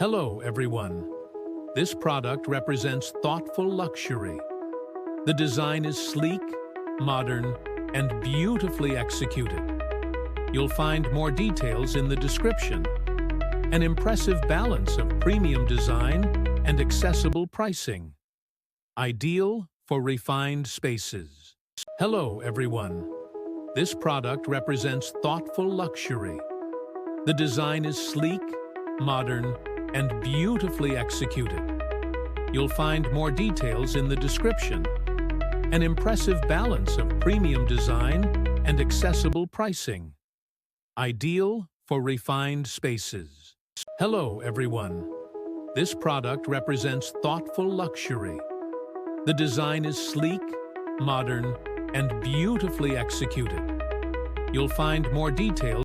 Hello, everyone. This product represents thoughtful luxury. The design is sleek, modern, and beautifully executed. You'll find more details in the description. An impressive balance of premium design and accessible pricing. Ideal for refined spaces. Hello, everyone. This product represents thoughtful luxury. The design is sleek, modern, and beautifully executed. You'll find more details in the description. An impressive balance of premium design and accessible pricing. Ideal for refined spaces. Hello, everyone. This product represents thoughtful luxury. The design is sleek, modern, and beautifully executed. You'll find more details